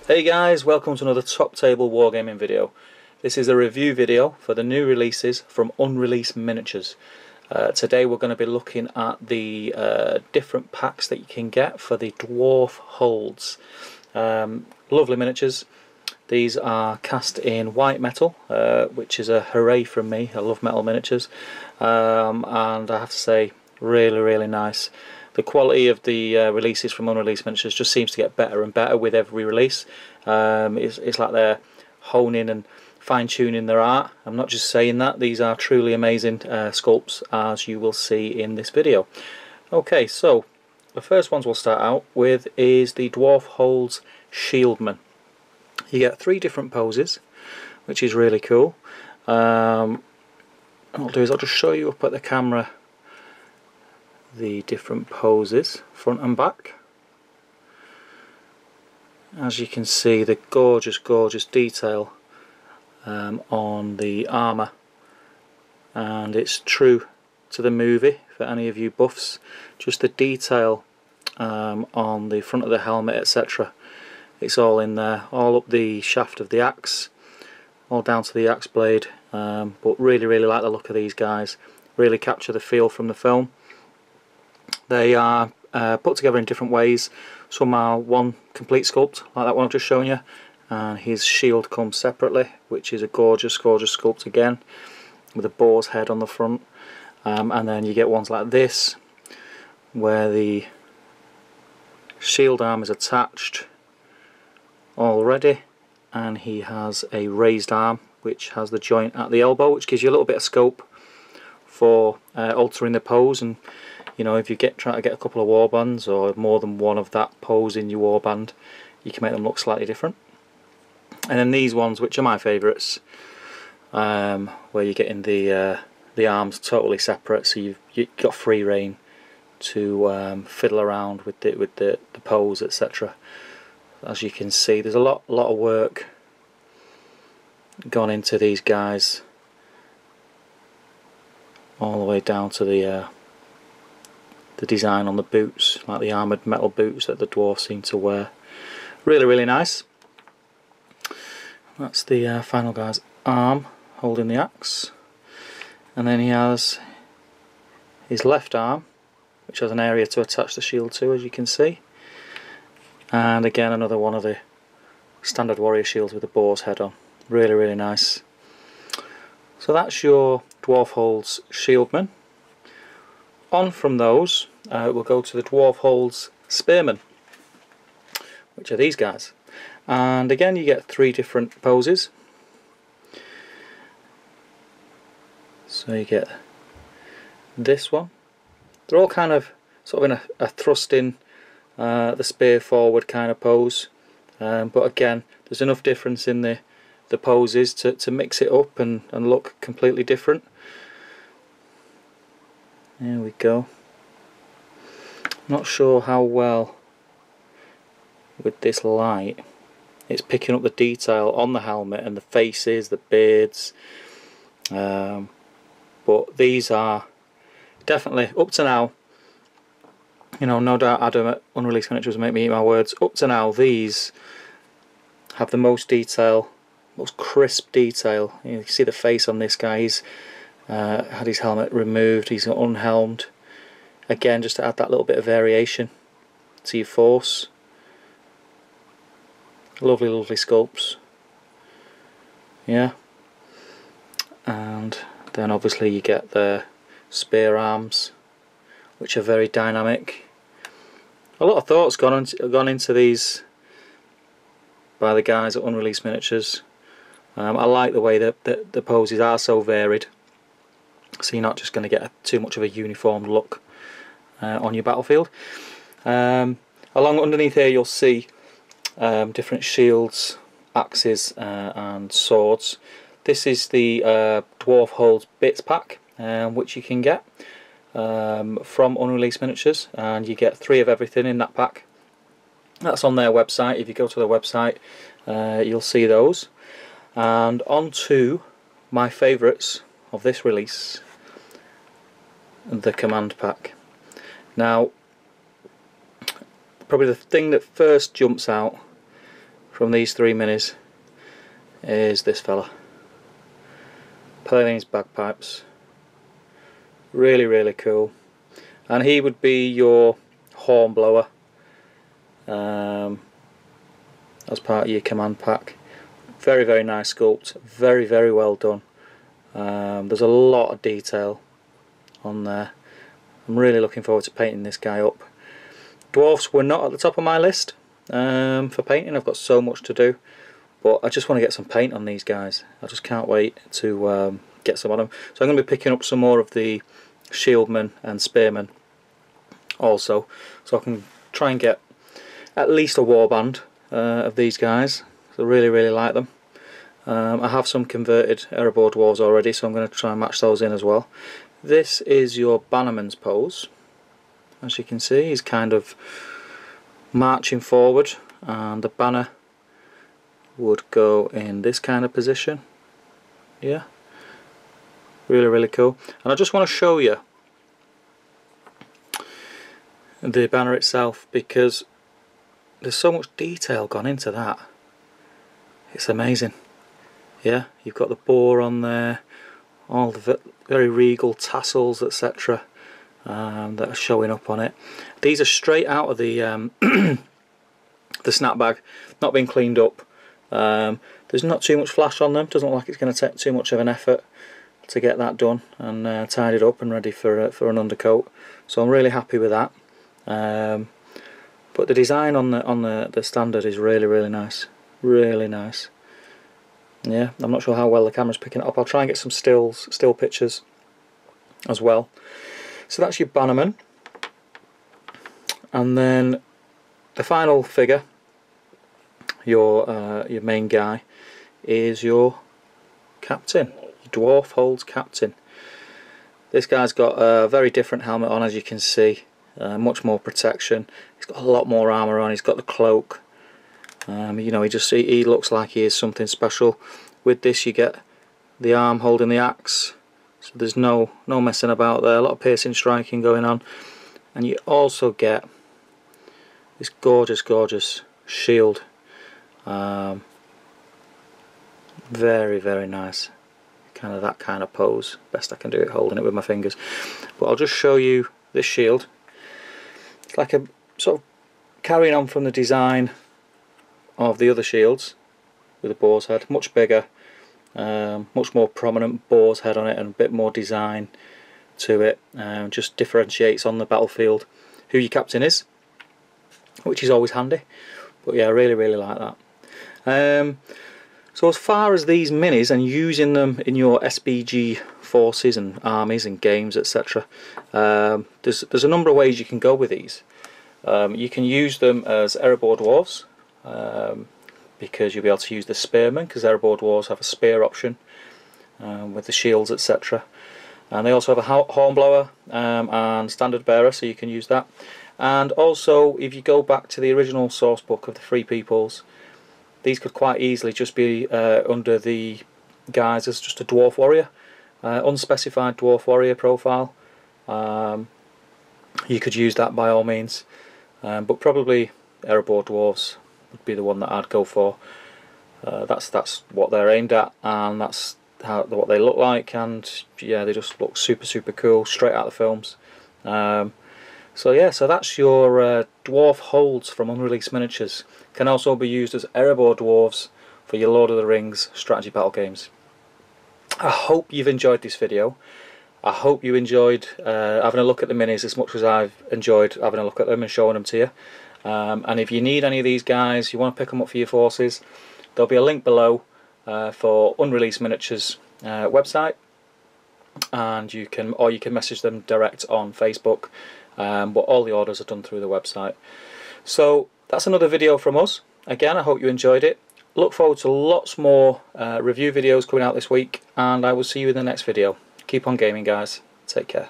Hey guys, welcome to another top table wargaming video. This is a review video for the new releases from Unreleased miniatures. Today we're going to be looking at the different packs that you can get for the Dwarf Holds. Lovely miniatures. These are cast in white metal, which is a hooray from me. I love metal miniatures, and I have to say, really nice. The quality of the releases from Unreleased miniatures just seems to get better and better with every release. It's like they're honing and fine-tuning their art. I'm not just saying that, these are truly amazing sculpts, as you will see in this video. Okay, so the first ones we'll start out with is the Dwarf Holds Shieldman. You get 3 different poses, which is really cool. What I'll do is I'll just show you up at the camera the different poses, front and back. As you can see, the gorgeous detail on the armour, and it's true to the movie for any of you buffs. Just the detail on the front of the helmet, etc. It's all in there, all up the shaft of the axe, all down to the axe blade. But really like the look of these guys. Really capture the feel from the film. They are put together in different ways. Some are one complete sculpt, like that one I've just shown you, and his shield comes separately, which is a gorgeous sculpt again, with a boar's head on the front. And then you get ones like this, where the shield arm is attached already, and he has a raised arm, which has the joint at the elbow, which gives you a little bit of scope for altering the pose. And you know, if you try to get a couple of warbands or more than one of that pose in your warband, you can make them look slightly different. And then these ones, which are my favourites, where you're getting the arms totally separate, so you've got free reign to fiddle around with the pose, etc. As you can see, there's a lot of work gone into these guys, all the way down to the design on the boots, like the armoured metal boots that the dwarves seem to wear. Really nice. That's the final guy's arm holding the axe, and then he has his left arm, which has an area to attach the shield to, as you can see. And again, another one of the standard warrior shields with a boar's head on. Really nice. So that's your Dwarf Holds Shieldman. On from those, we'll go to the Dwarf Holds Spearman, which are these guys. And again, you get 3 different poses. So you get this one. They're all kind of sort of in a thrusting the spear forward kind of pose, but again, there's enough difference in the poses to mix it up and look completely different. There we go. Not sure how well with this light it's picking up the detail on the helmet and the faces, the beards, but these are definitely, up to now, you know, no doubt Adam at Unreleased Miniatures will make me eat my words, up to now these have the most detail, most crisp detail. You can see the face on this guy. He's had his helmet removed, he's unhelmed. Again, just to add that little bit of variation to your force. Lovely sculpts. Yeah. And then obviously you get the spear arms, which are very dynamic. A lot of thought's gone into these by the guys at Unreleased Miniatures. I like the way that the poses are so varied, so you're not just going to get too much of a uniform look on your battlefield. Along underneath here you'll see different shields, axes and swords. This is the Dwarf Holds Bits pack, which you can get from Unreleased Miniatures, and you get 3 of everything in that pack. That's on their website. If you go to their website, you'll see those. And on to my favourites of this release, the command pack. Now, probably the thing that first jumps out from these 3 minis is this fella, playing his bagpipes. Really, really cool. And he would be your horn blower as part of your command pack. Very, very nice sculpt. Very, very well done. There's a lot of detail on there. I'm really looking forward to painting this guy up. Dwarfs were not at the top of my list for painting. I've got so much to do, but I just want to get some paint on these guys. I just can't wait to get some on them. So I'm going to be picking up some more of the shieldmen and spearmen also, so I can try and get at least a warband of these guys. So I really, really like them. I have some converted Erebor dwarves already, so I'm going to try and match those in as well. This is your bannerman's pose. As you can see, he's kind of marching forward, and the banner would go in this kind of position. Yeah, really, really cool. And I just want to show you the banner itself, because there's so much detail gone into that. It's amazing. Yeah, you've got the boar on there, all the very regal tassels, etc. That are showing up on it. These are straight out of the the snapbag, not been cleaned up. There's not too much flash on them. Doesn't look like it's going to take too much of an effort to get that done and tidied up and ready for an undercoat. So I'm really happy with that. But the design on the standard is really, really nice. Really nice. Yeah, I'm not sure how well the camera's picking it up. I'll try and get some still pictures as well. So that's your bannerman. And then the final figure, your main guy, is your captain, Dwarf Holds captain. This guy's got a very different helmet on, as you can see. Much more protection. He's got a lot more armour on. He's got the cloak. You know, he looks like he is something special. With this, you get the arm holding the axe, so there's no messing about there. A lot of piercing striking going on, and you also get this gorgeous, gorgeous shield. Very, very nice. Kind of that kind of pose. Best I can do it holding it with my fingers. But I'll just show you this shield. It's like a sort of carrying on from the design of the other shields with a boar's head, much bigger, much more prominent boar's head on it, and a bit more design to it. Just differentiates on the battlefield who your captain is, which is always handy. But yeah, I really, really like that. So as far as these minis and using them in your SBG forces and armies and games, etc., there's a number of ways you can go with these. You can use them as Erebor dwarves, because you'll be able to use the spearmen, because Erebor dwarves have a spear option with the shields, etc. And they also have a hornblower and standard bearer, so you can use that. And also, if you go back to the original source book of the Free Peoples, these could quite easily just be under the guise as just a dwarf warrior, unspecified dwarf warrior profile. You could use that by all means, but probably Erebor dwarves would be the one that I'd go for. That's what they're aimed at, and that's what they look like, and yeah, they just look super, super cool, straight out of the films. So yeah, so that's your Dwarf Holds from Unreleased Miniatures. Can also be used as Erebor dwarves for your Lord of the Rings strategy battle games. I hope you've enjoyed this video. I hope you enjoyed having a look at the minis as much as I've enjoyed having a look at them and showing them to you. And if you need any of these guys, you want to pick them up for your forces, there'll be a link below for Unreleased Miniatures website, and you can message them direct on Facebook. But all the orders are done through the website. So that's another video from us. Again, I hope you enjoyed it. Look forward to lots more review videos coming out this week, and I will see you in the next video. Keep on gaming, guys. Take care.